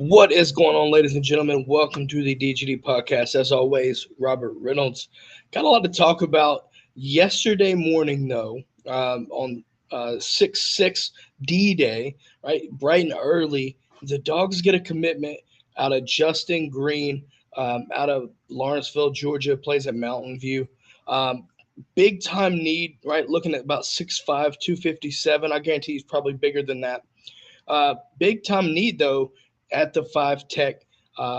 What is going on, ladies and gentlemen? Welcome to the DGD Podcast. As always, Robert Reynolds. Got a lot to talk about yesterday morning, though, on 6/6 D Day, right? Bright and early. The Dogs get a commitment out of Justin Greene, out of Lawrenceville, Georgia, plays at Mountain View. Um, Big time need, right? Looking at about 6'5, 257. I guarantee he's probably bigger than that. Big time need though at the five tech,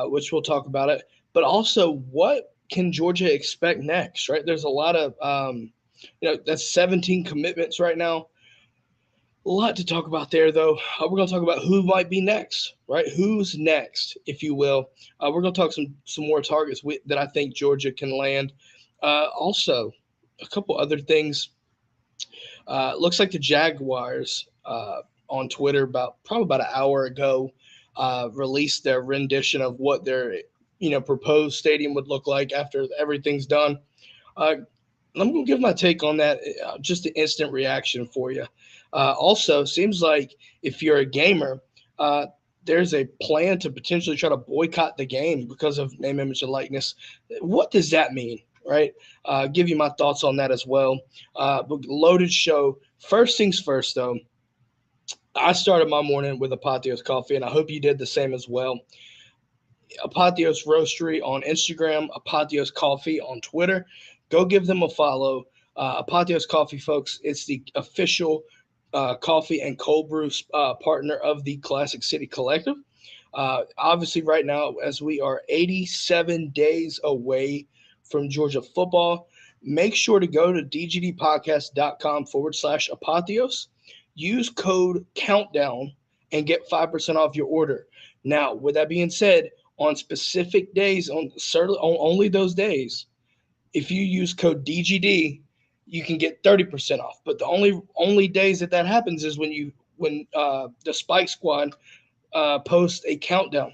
which we'll talk about it. But also, what can Georgia expect next? Right, there's a lot of that's 17 commitments right now. A lot to talk about there, though. We're going to talk about who might be next, right? Who's next, if you will. We're going to talk some more targets that I think Georgia can land. Also, a couple other things. Looks like the Jaguars on Twitter probably about an hour ago released their rendition of what their proposed stadium would look like after everything's done. I'm going to give my take on that, just an instant reaction for you. Also, seems like if you're a gamer, there's a plan to potentially try to boycott the game because of name, image, and likeness. What does that mean, right? Give you my thoughts on that as well. But loaded show. First things first, though. I started my morning with Apotheos Coffee, and I hope you did the same as well. Apotheos Roastery on Instagram, Apotheos Coffee on Twitter. Go give them a follow. Apotheos Coffee, folks, it's the official coffee and cold brew partner of the Classic City Collective. Obviously, right now, as we are 87 days away from Georgia football, make sure to go to dgdpodcast.com/Apotheos. Use code COUNTDOWN and get 5% off your order. Now, with that being said, on specific days, on only those days, if you use code DGD, you can get 30% off. But the only days that happens is when the Spike Squad post a countdown.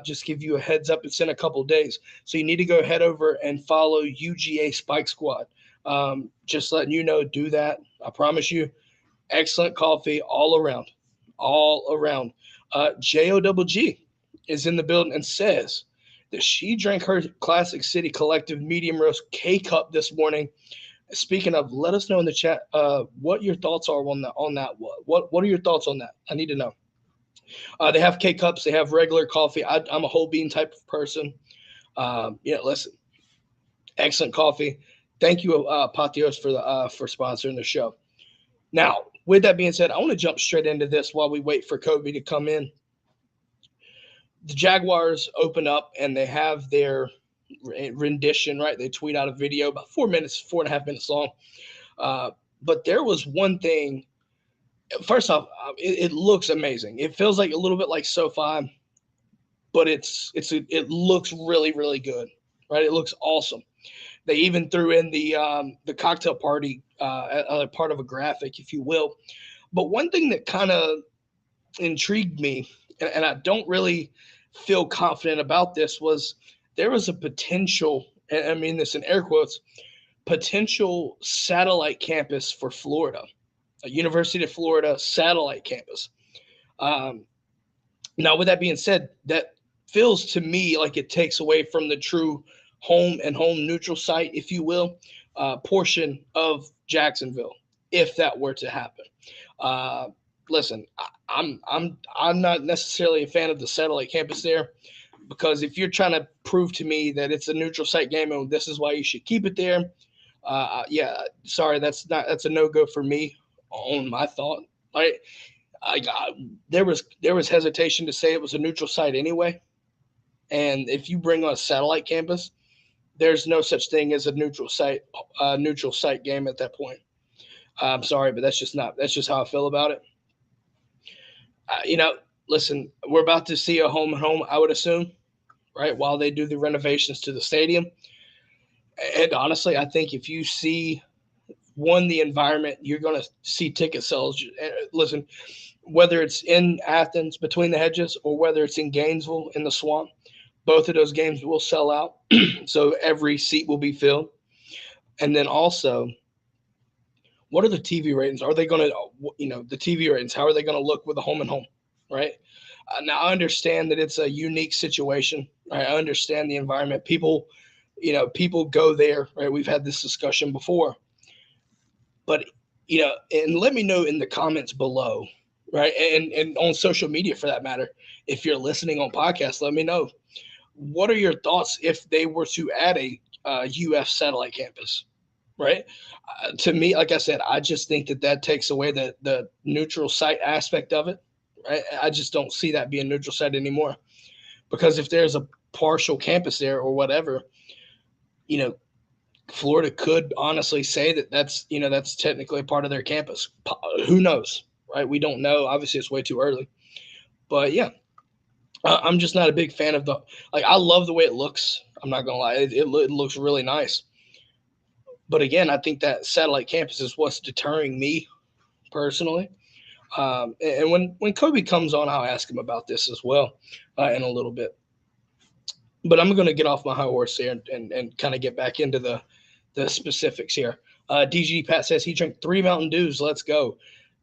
Just give you a heads up. It's in a couple days, so you need to go head over and follow UGA Spike Squad. Just letting you know, do that. I promise you, excellent coffee all around, all around. JOGG is in the building and says that she drank her Classic City Collective medium roast K-Cup this morning. Speaking of, let us know in the chat what your thoughts are on that. What are your thoughts on that? I need to know. They have K-Cups. They have regular coffee. I'm a whole bean type of person. Listen, excellent coffee. Thank you, Patios, for sponsoring the show. Now, with that being said, I want to jump straight into this while we wait for Kobe to come in. The Jaguars open up and they have their rendition, right? They tweet out a video about 4.5 minutes long. But there was one thing. First off, it looks amazing. It feels like a little bit like SoFi, but it looks really, really good, right? It looks awesome. They even threw in the cocktail party as part of a graphic, if you will. But one thing that kind of intrigued me, and I don't really feel confident about this, was there was a potential, and I mean this in air quotes, potential satellite campus for Florida, a University of Florida satellite campus. Now, with that being said, that feels to me like it takes away from the true home and home neutral site, if you will, portion of Jacksonville, if that were to happen. Listen, I'm not necessarily a fan of the satellite campus there, because if you're trying to prove to me that it's a neutral site game and this is why you should keep it there, sorry, that's a no-go for me on my thought. Right? There was hesitation to say it was a neutral site anyway, and if you bring on a satellite campus, there's no such thing as a neutral site game at that point. I'm sorry, but that's just how I feel about it. Listen, we're about to see a home and home, I would assume, right, while they do the renovations to the stadium. And honestly, I think if you see the environment, you're going to see ticket sales. Listen, whether it's in Athens between the hedges or whether it's in Gainesville in the swamp, both of those games will sell out. So every seat will be filled. And then also, what are the TV ratings? Are they going to, the TV ratings, how are they going to look with a home and home, right? Now I understand that it's a unique situation. Right? I understand the environment. People go there. Right? We've had this discussion before, but and let me know in the comments below, right? And on social media for that matter. If you're listening on podcast, let me know. What are your thoughts if they were to add a UF satellite campus? Right. To me, like I said, I just think that takes away the neutral site aspect of it. Right. I just don't see that being neutral site anymore, because if there's a partial campus there or whatever, you know, Florida could honestly say that's technically a part of their campus. Who knows? Right. We don't know. Obviously, it's way too early. But yeah, I'm just not a big fan of I love the way it looks. I'm not going to lie. It looks really nice. But again, I think that satellite campus is what's deterring me personally. And when Kobe comes on, I'll ask him about this as well in a little bit. But I'm going to get off my high horse here and kind of get back into the specifics here. DGD Pat says he drank 3 Mountain Dews. Let's go.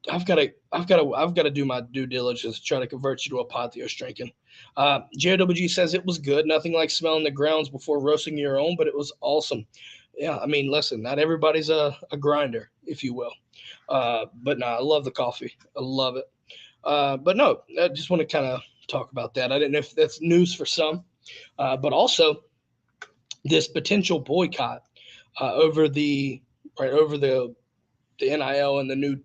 I've got to do my due diligence to try to convert you to a Apotheos drinking. JWG says it was good. Nothing like smelling the grounds before roasting your own, but it was awesome. Yeah, I mean, listen, not everybody's a grinder, if you will. But no, I love the coffee. I love it. But no, I just want to kind of talk about that. I didn't know if that's news for some, but also this potential boycott over the NIL and the new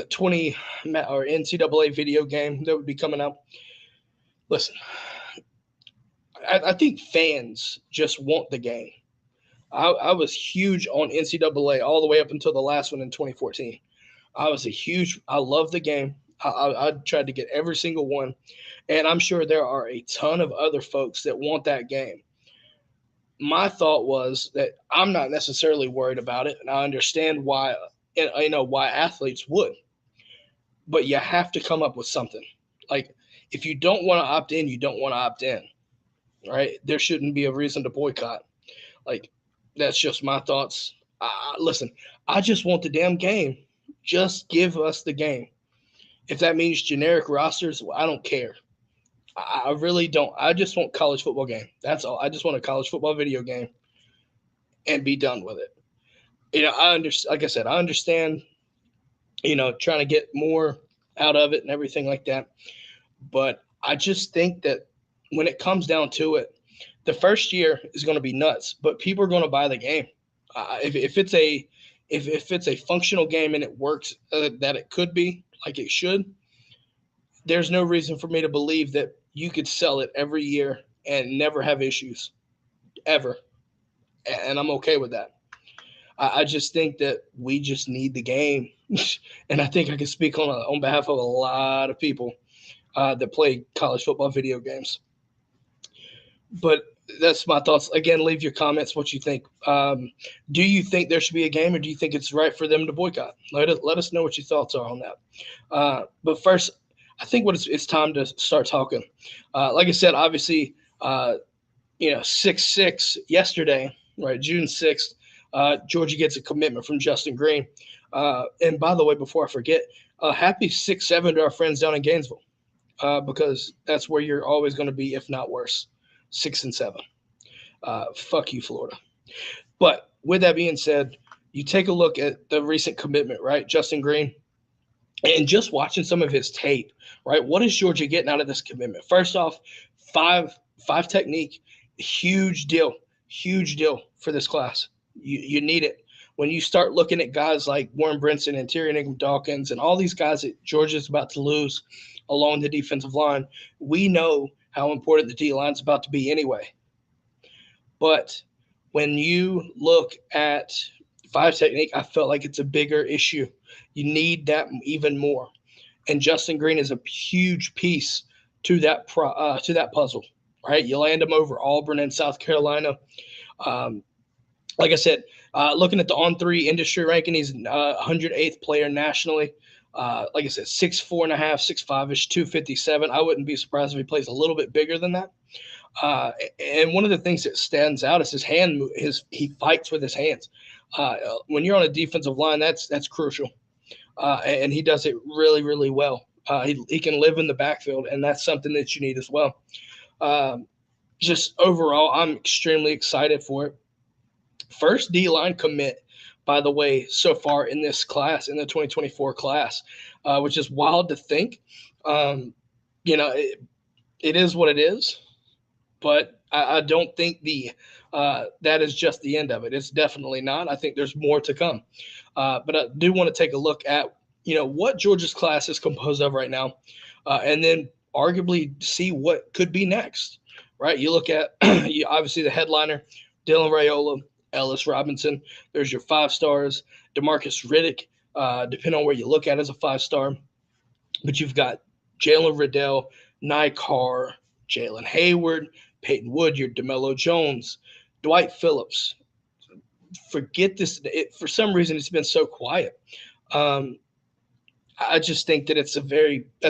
20 or NCAA video game that would be coming out. Listen, I think fans just want the game. I was huge on NCAA all the way up until the last one in 2014. I love the game. I tried to get every single one, and I'm sure there are a ton of other folks that want that game. My thought was that I'm not necessarily worried about it, and I understand why athletes would, but you have to come up with something. Like, if you don't want to opt in, you don't want to opt in, right? There shouldn't be a reason to boycott. Like, that's just my thoughts. Listen, I just want the damn game. Just give us the game. If that means generic rosters, well, I don't care. I really don't. I just want college football game. That's all. I just want a college football video game and be done with it. Like I said, I understand, trying to get more out of it and everything like that. But I just think that when it comes down to it, the first year is going to be nuts, but people are going to buy the game. If it's a functional game and it works that it could be like it should, there's no reason for me to believe that you could sell it every year and never have issues ever. And I'm okay with that. I just think that we just need the game. And I think I can speak on behalf of a lot of people that play college football video games. But that's my thoughts. Again, leave your comments what you think. Do you think there should be a game, or do you think it's right for them to boycott? Let us know what your thoughts are on that. But first, I think it's time to start talking. Like I said, obviously, 6-6 yesterday, right, June 6th, Georgia gets a commitment from Justin Greene. And by the way, before I forget, happy 6-7 to our friends down in Gainesville, because that's where you're always going to be, if not worse. 6-7. Fuck you, Florida. But with that being said, you take a look at the recent commitment, right? Justin Greene, and just watching some of his tape, right? What is Georgia getting out of this commitment? First off, five technique, huge deal for this class. You need it. When you start looking at guys like Warren Brinson and Tyrion Ingram-Dawkins and all these guys that Georgia's about to lose along the defensive line, we know how important the D-line is about to be anyway. But when you look at 5 technique, I felt like it's a bigger issue. You need that even more. And Justin Greene is a huge piece to that puzzle, right? You land him over Auburn and South Carolina. Like I said, looking at the On3 industry ranking, he's 108th player nationally. Like I said, 6'4.5", 6'5"-ish, 257. I wouldn't be surprised if he plays a little bit bigger than that. And one of the things that stands out is his hand. He fights with his hands. When you're on a defensive line, that's crucial. And he does it really, really well. He can live in the backfield, and that's something that you need as well. Just overall, I'm extremely excited for it. First D-line commit, by the way, so far in this class, in the 2024 class, which is wild to think. It is what it is, but I don't think that is just the end of it. It's definitely not. I think there's more to come. But I do want to take a look at what Georgia's class is composed of right now, and then arguably see what could be next. Right? You look at obviously the headliner, Dylan Raiola, Ellis Robinson. There's your 5 stars. DeMarcus Riddick, depending on where you look at, as a 5-star. But you've got Jalen Riddell, Nye Carr, Jalen Hayward, Peyton Wood, your DeMello Jones, Dwight Phillips. Forget this. For some reason, it's been so quiet. I just think that that's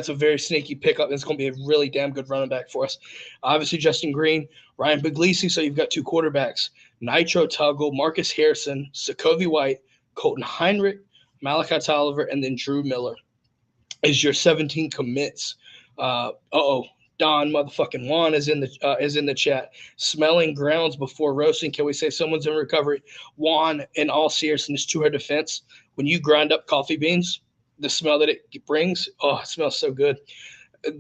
a very sneaky pickup, and it's going to be a really damn good running back for us. Obviously, Justin Greene, Ryan Puglisi, so you've got 2 quarterbacks, Nitro Tuggle, Marcus Harrison, Sokovie White, Colton Heinrich, Malachi Tolliver, and then Drew Miller is your 17 commits. Don motherfucking Juan is in the chat. Smelling grounds before roasting. Can we say someone's in recovery? Juan, in all seriousness, to her defense, when you grind up coffee beans, the smell that it brings, it smells so good.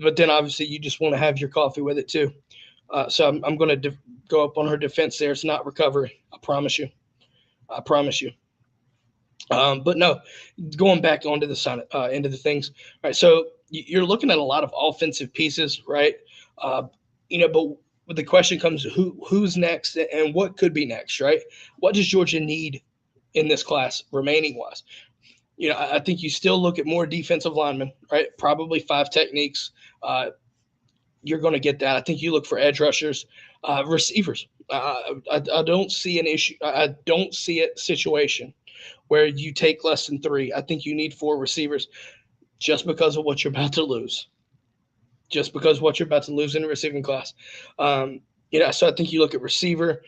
But then obviously you just want to have your coffee with it too. So I'm going to go up on her defense there. It's not recovery. I promise you. But no, going back onto the side, into the things. All right, so you're looking at a lot of offensive pieces, right? But the question comes, who's next and what could be next, right? What does Georgia need in this class remaining wise? I think you still look at more defensive linemen, right? Probably 5 techniques. You're going to get that. I think you look for edge rushers, receivers. I don't see an issue. I don't see a situation where you take less than 3. I think you need 4 receivers just because of what you're about to lose. Just because what you're about to lose in the receiving class. So I think you look at receiver,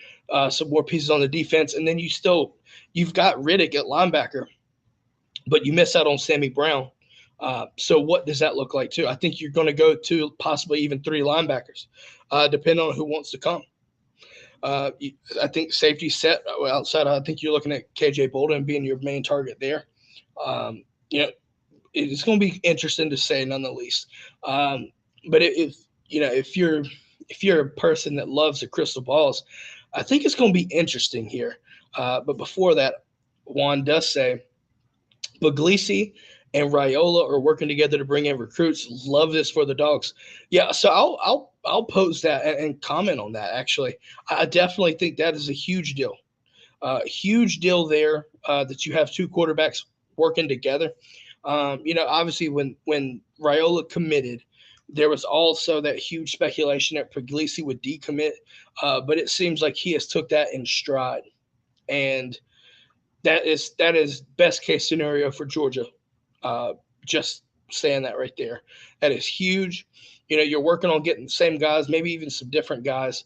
some more pieces on the defense, and then you've got Riddick at linebacker, but you miss out on Sammy Brown. So what does that look like too? I think you're going to go to possibly even 3 linebackers, depending on who wants to come. I think safety set outside. I think you're looking at KJ Bolden being your main target there. It's going to be interesting to say, none the least. But if you're a person that loves the crystal balls, I think it's going to be interesting here. But before that, Juan does say Puglisi and Raiola are working together to bring in recruits. Love this for the Dogs. Yeah, so I'll pose that and comment on that. Actually, I definitely think that is a huge deal. Huge deal there that you have 2 quarterbacks working together. Obviously when Raiola committed, there was also that huge speculation that Puglisi would decommit, but it seems like he has took that in stride, and that is best case scenario for Georgia. Just saying that right there. That is huge. You're working on getting the same guys, maybe even some different guys,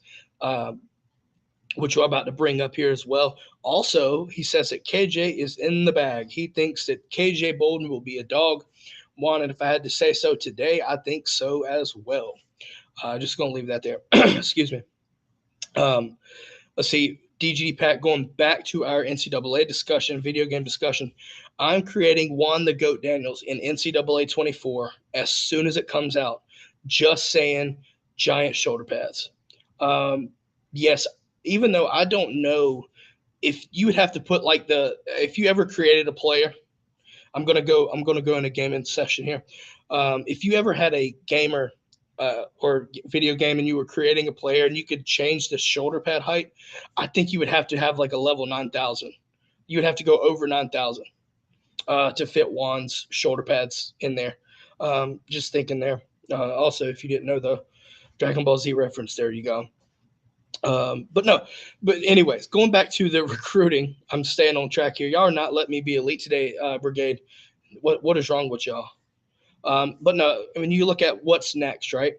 which we're about to bring up here as well. Also, he says that KJ is in the bag. He thinks that KJ Bolden will be a dog. Juan, and if I had to say so today, I think so as well. Just going to leave that there. Excuse me. Let's see. DGD Pat, going back to our NCAA discussion, video game discussion. I'm creating Juan the Goat Daniels in NCAA 24 as soon as it comes out. Just saying, giant shoulder pads. Yes, even though I don't know if you would have to put if you ever created a player, I'm gonna go in a gaming session here. If you ever had a gamer or video game and you were creating a player and you could change the shoulder pad height, I think you would have to have like a level 9,000. You would have to go over 9,000 to fit Juan's shoulder pads in there. Just thinking there. Also, if you didn't know the Dragon Ball Z reference, there you go. But anyways, going back to the recruiting, I'm staying on track here. Y'all are not letting me be elite today, Brigade. What is wrong with y'all? But no, I mean, you look at what's next, right?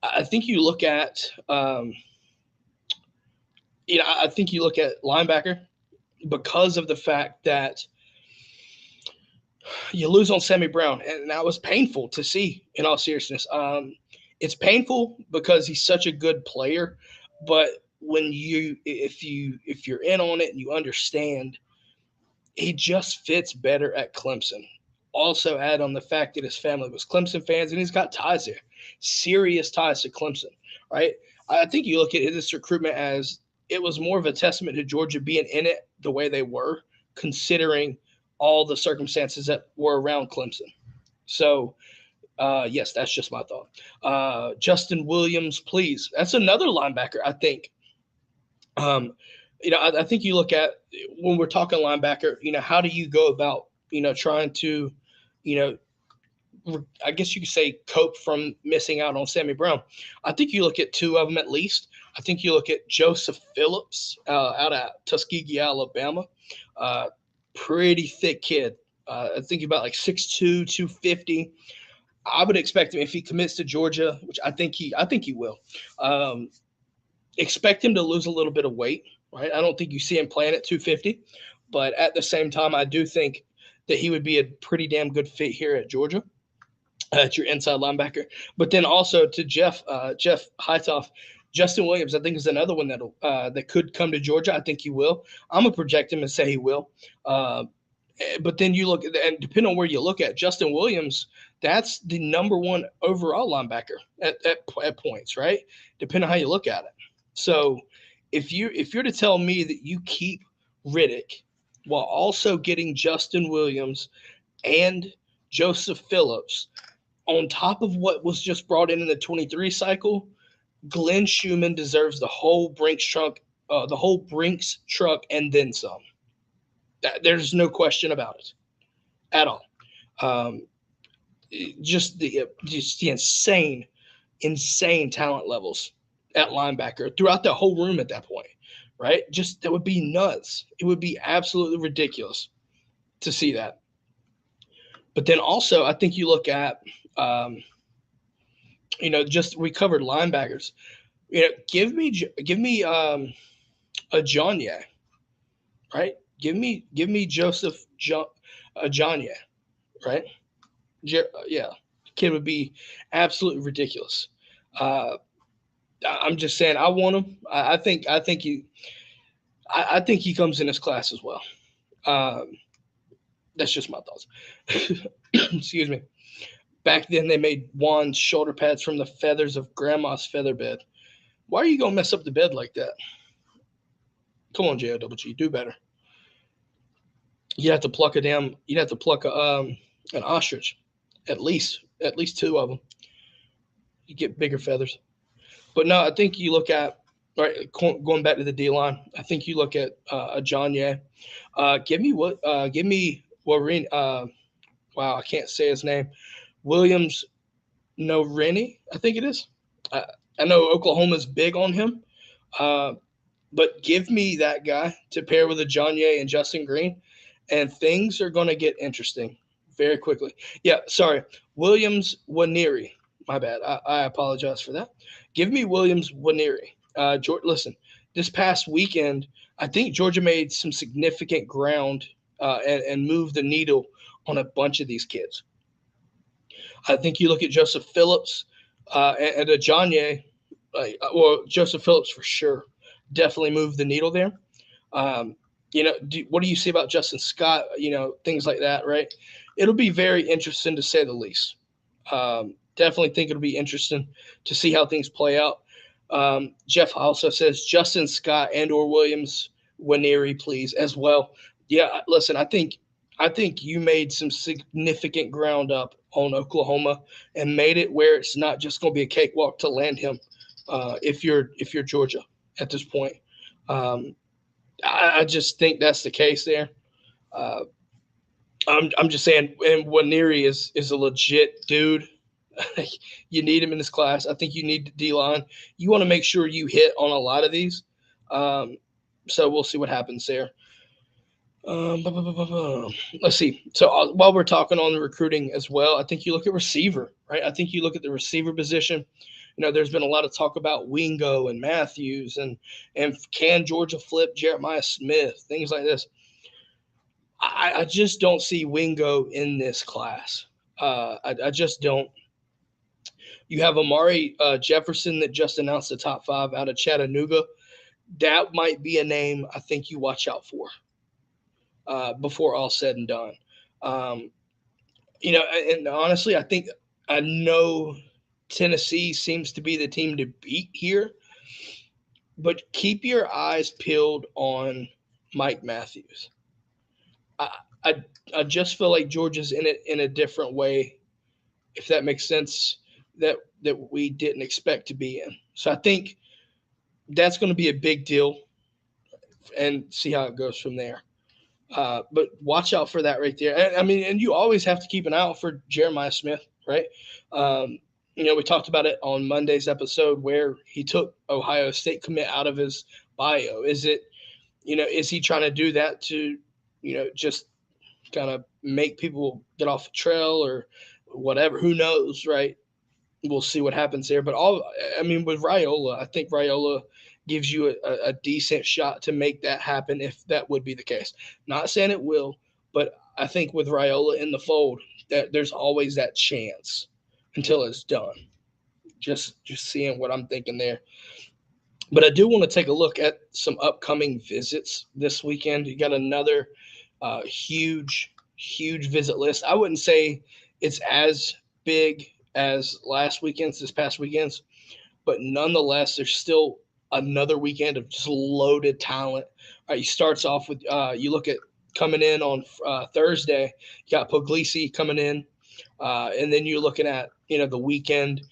I think you look at, I think you look at linebacker because of the fact that You lose on Sammy Brown, and that was painful to see. In all seriousness, it's painful because he's such a good player, but if you're in on it and you understand, he just fits better at Clemson. Also, add on the fact that his family was Clemson fans, and he's got ties there, serious ties to Clemson. Right? I think you look at this recruitment as it was more of a testament to Georgia being in it the way they were, considering all the circumstances that were around Clemson. So, yes, that's just my thought. Justin Williams, please. That's another linebacker, I think. Um, I think you look at when we're talking linebacker, how do you go about, trying to, you know, I guess you could say cope from missing out on Sammy Brown. I think you look at two of them at least. I think you look at Joseph Phillips out at Tuskegee, Alabama. Uh, Pretty thick kid. I think about like 6'2", 250. I would expect him if he commits to Georgia, which I think he will. Um, Expect him to lose a little bit of weight, right? I don't think you see him playing at 250, but at the same time, I do think that he would be a pretty damn good fit here at Georgia at your inside linebacker. But then also to Jeff Hightoff, Justin Williams, I think is another one that could come to Georgia. I think he will. I'm gonna project him and say he will. Uh, but then you look at, and depending on where you look at, Justin Williams, that's the number one overall linebacker at points, right? Depending on how you look at it. So if you're to tell me that you keep Riddick while also getting Justin Williams and Joseph Phillips on top of what was just brought in the 23 cycle, Glenn Schumann deserves the whole Brinks truck, and then some. There's no question about it at all. Um, just the insane talent levels at linebacker throughout the whole room at that point, right? Just that would be nuts. It would be absolutely ridiculous to see that. But then also, I think you look at, just we covered linebackers. Give me a Johnye, right? Give me Joseph Johnye, right? Yeah, kid would be absolutely ridiculous. Uh, I'm just saying, I want him. I think he comes in this class as well. Um, that's just my thoughts. Excuse me. Back then, they made Juan's shoulder pads from the feathers of Grandma's feather bed. Why are you gonna mess up the bed like that? Come on, JOWG, do better. You'd have to pluck an ostrich, at least two of them. You get bigger feathers. But no, I think you look at, right, going back to the D line. I think you look at a Johnye. Give me Warren. Wow, I can't say his name. Williams Norini, I think it is. I know Oklahoma's big on him, but give me that guy to pair with a Johnye and Justin Greene, and things are going to get interesting very quickly. Yeah, sorry, Williams Waneri. My bad. I apologize for that. Give me Williams Waneri. Listen, this past weekend, I think Georgia made some significant ground and moved the needle on a bunch of these kids. I think you look at Joseph Phillips and a Johnye, Joseph Phillips for sure, definitely moved the needle there. What do you see about Justin Scott? Things like that, right? It'll be very interesting to say the least. Definitely think it'll be interesting to see how things play out. Jeff also says Justin Scott and or Williams Waneri, please, as well. Yeah, listen, I think you made some significant ground up on Oklahoma and made it where it's not just going to be a cakewalk to land him if you're Georgia at this point. I just think that's the case there. I'm just saying, and Waneri is a legit dude. You need him in this class. I think you need the D-line. You want to make sure you hit on a lot of these. So we'll see what happens there. Let's see. So while we're talking on the recruiting as well, I think you look at receiver, right? I think you look at the receiver position. There's been a lot of talk about Wingo and Matthews and can Georgia flip Jeremiah Smith, things like this. I just don't see Wingo in this class. I just don't. You have Amari Jefferson that just announced the top 5 out of Chattanooga. That might be a name I think you watch out for before all said and done. Um, and honestly, I know Tennessee seems to be the team to beat here, but keep your eyes peeled on Mike Matthews. I, I, I just feel like Georgia's in it in a different way, if that makes sense, that we didn't expect to be in. So I think that's going to be a big deal, and see how it goes from there. But watch out for that right there. And, I mean, and you always have to keep an eye out for Jeremiah Smith, right? Um, we talked about it on Monday's episode where he took Ohio State commit out of his bio. Is he trying to do that to, just kind of make people get off the trail or whatever? Who knows, right? We'll see what happens there. But with Raiola, I think Raiola gives you a decent shot to make that happen if that would be the case. Not saying it will, but I think with Raiola in the fold, that there's always that chance until it's done. Just seeing what I'm thinking there. But I do want to take a look at some upcoming visits this weekend. You got another huge visit list. I wouldn't say it's as big as this past weekend's, but nonetheless, there's still another weekend of just loaded talent. All right, he starts off with you look at coming in on Thursday. You got Puglisi coming in, and then you're looking at the weekend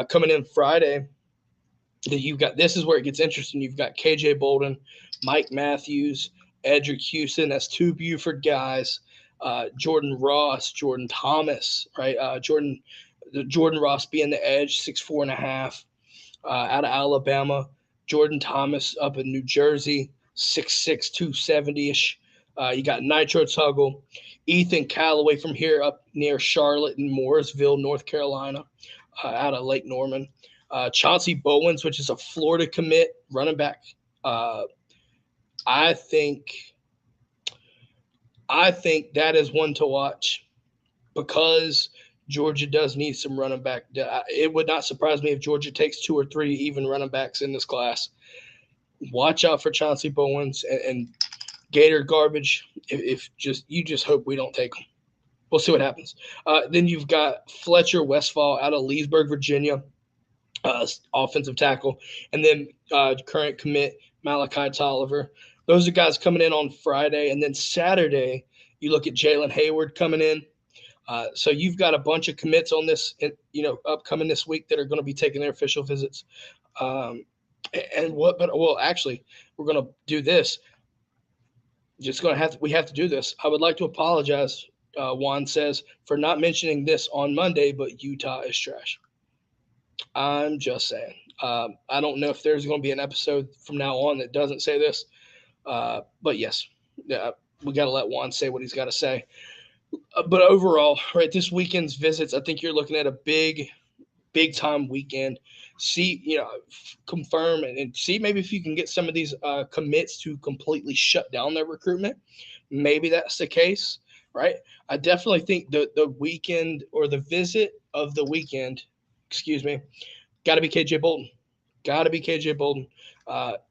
coming in Friday. That you've got this is where it gets interesting. You've got KJ Bolden, Mike Matthews, Edric Houston. That's 2 Buford guys. Jordan Ross, Jordan Thomas, right? Jordan Ross being the edge, 6'4.5", out of Alabama. Jordan Thomas up in New Jersey, 6'6", 270-ish. You got Nitro Tuggle, Ethan Callaway from here up near Charlotte and Morrisville, North Carolina, out of Lake Norman. Chauncey Bowens, which is a Florida commit running back. I think that is one to watch because Georgia does need some running back. It would not surprise me if Georgia takes 2 or 3 even running backs in this class. Watch out for Chauncey Bowens and Gator Garbage. You just hope we don't take them. We'll see what happens. Then you've got Fletcher Westfall out of Leesburg, Virginia, offensive tackle, and then current commit Malachi Tolliver. Those are guys coming in on Friday, and then Saturday you look at Jalen Hayward coming in. So you've got a bunch of commits on this, upcoming this week that are going to be taking their official visits. Actually, we're going to do this. We have to do this. I would like to apologize, Juan says, for not mentioning this on Monday, but Utah is trash. I'm just saying. I don't know if there's going to be an episode from now on that doesn't say this, but yes, we got to let Juan say what he's got to say. But overall, right, this weekend's visits, I think you're looking at a big time weekend. See, confirm and see maybe if you can get some of these commits to completely shut down their recruitment. Maybe that's the case, right? I definitely think the weekend or the visit of the weekend, got to be KJ Bolden. Got to be KJ Bolden. That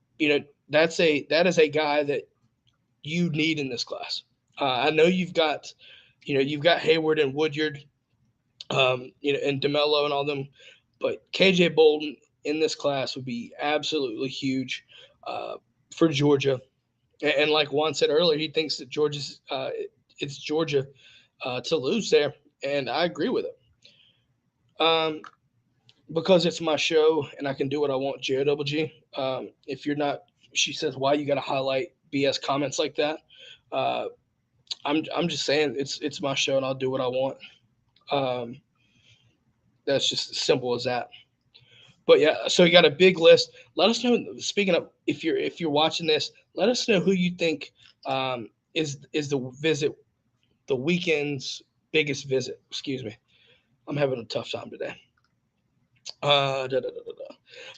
is a guy that you need in this class. I know you've got Hayward and Woodyard, and DeMello and all them, but KJ Bolden in this class would be absolutely huge for Georgia. And like Juan said earlier, he thinks that it's Georgia to lose there, and I agree with him. Because it's my show and I can do what I want, JOWG. If you're not, she says, why you got to highlight BS comments like that? I'm just saying it's my show and I'll do what I want. That's just as simple as that. But yeah, so you got a big list. Let us know. Speaking of, if you're watching this, let us know who you think is the weekend's biggest visit. Excuse me, I'm having a tough time today. But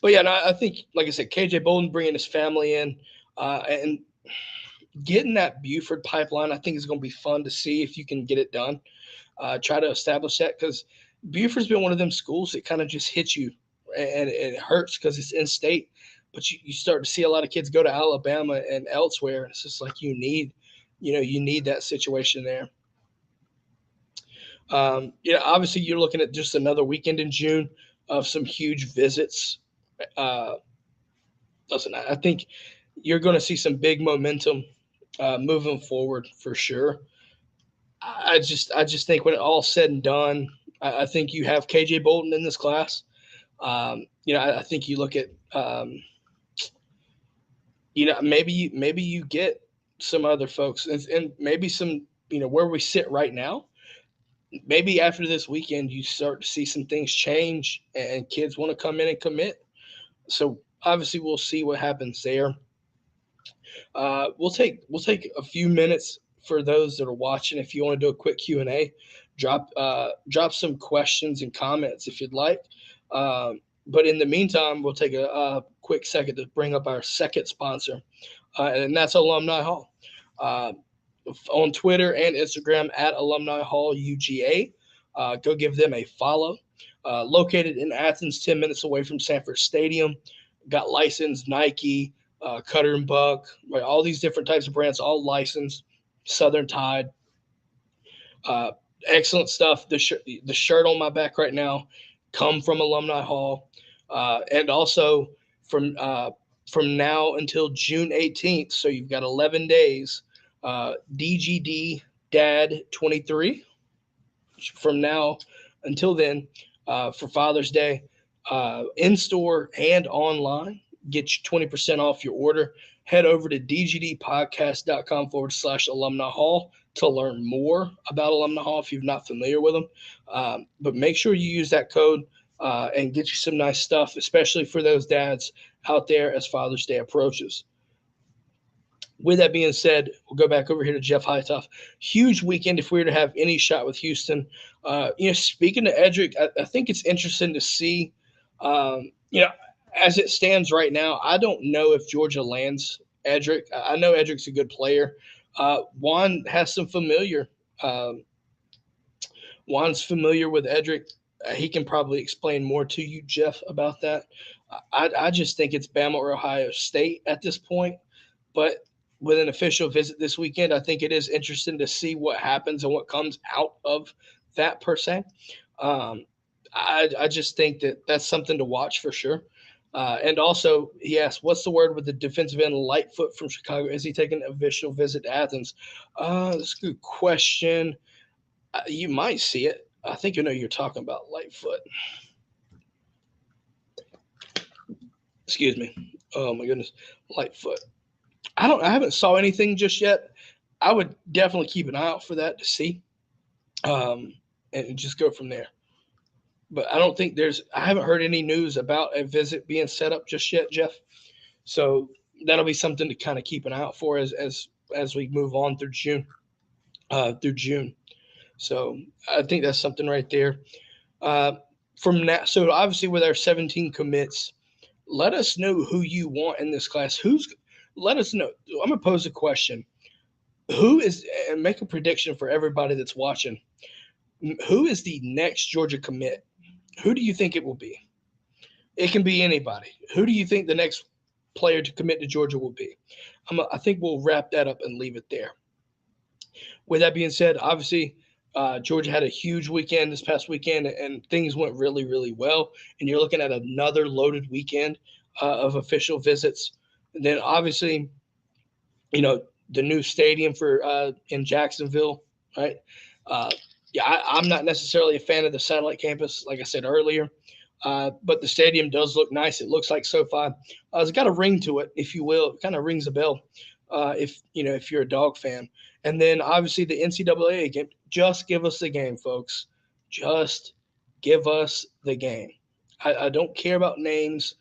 yeah, no, I think, like I said, KJ Bolden bringing his family in, and getting that Buford pipeline, I think, is going to be fun to see if you can get it done. Try to establish that, because Buford's been one of them schools that kind of just hits you, and it hurts because it's in state. But you start to see a lot of kids go to Alabama and elsewhere. It's just like you need that situation there. Obviously you're looking at just another weekend in June of some huge visits. Uh, Listen, I think you're going to see some big momentum moving forward for sure. I just think when it all's said and done, I think you have KJ Bolton in this class. I think you look at, maybe you get some other folks, and maybe some, where we sit right now. Maybe after this weekend, you start to see some things change, and kids want to come in and commit. So obviously, we'll see what happens there. We'll take a few minutes for those that are watching. If you want to do a quick Q&A, drop some questions and comments if you'd like. But in the meantime, we'll take a quick second to bring up our second sponsor, and that's Alumni Hall. On Twitter and Instagram at Alumni Hall UGA. Go give them a follow. Located in Athens, 10 minutes away from Sanford Stadium. Got licensed Nike, Cutter and Buck, right, all these different types of brands, all licensed. Southern Tide. Uh, Excellent stuff. The shirt on my back right now come from Alumni Hall. And also from now until June 18th, so you've got 11 days, DGD Dad 23 from now until then, for Father's Day, in store and online. Get you 20% off your order. Head over to dgdpodcast.com/alumni hall to learn more about Alumni Hall if you're not familiar with them. But make sure you use that code and get you some nice stuff, especially for those dads out there as Father's Day approaches. With that being said, we'll go back over here to Jeff Hightoff. Huge weekend if we were to have any shot with Houston. Speaking to Edric, I think it's interesting to see, as it stands right now, I don't know if Georgia lands Edric. I know Edric's a good player. Juan has some familiar. Juan's familiar with Edric. He can probably explain more to you, Jeff, about that. I just think it's Bama or Ohio State at this point. But with an official visit this weekend, I think it is interesting to see what happens and what comes out of that per se. I just think that's something to watch for sure. And also, he asked, what's the word with the defensive end Lightfoot from Chicago? Is he taking an official visit to Athens? That's a good question. You might see it. I think you know you're talking about Lightfoot. Excuse me. Oh, my goodness. Lightfoot. I haven't saw anything just yet. I would definitely keep an eye out for that to see, and just go from there. But I don't think I haven't heard any news about a visit being set up just yet, Jeff. So that'll be something to kind of keep an eye out for as we move on through June. So I think that's something right there. From that, so obviously with our 17 commits, let us know who you want in this class. Let us know. I'm gonna pose a question. And make a prediction for everybody that's watching. Who is the next Georgia commit? Who do you think it will be? It can be anybody. Who do you think the next player to commit to Georgia will be? I think we'll wrap that up and leave it there. With that being said, obviously, Georgia had a huge weekend this past weekend, and things went really, really well. And you're looking at another loaded weekend of official visits. And then obviously, the new stadium in Jacksonville, right? I'm not necessarily a fan of the satellite campus, like I said earlier, but the stadium does look nice. It looks like SoFi. It's got a ring to it, if you will. It kind of rings a bell if you're a dog fan. And then obviously the NCAA game. Just give us the game, folks. Just give us the game. I don't care about names.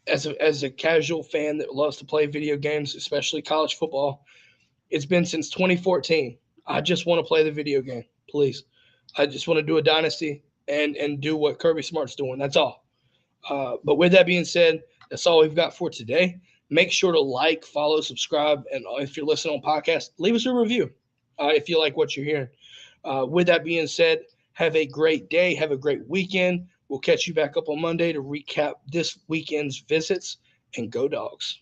As a casual fan that loves to play video games, especially college football, it's been since 2014. I just want to play the video game, please. I just want to do a dynasty and do what Kirby Smart's doing. That's all. But with that being said, that's all we've got for today. Make sure to like, follow, subscribe, and if you're listening on podcast, leave us a review if you like what you're hearing. With that being said, have a great day. Have a great weekend. We'll catch you back up on Monday to recap this weekend's visits, and go Dogs.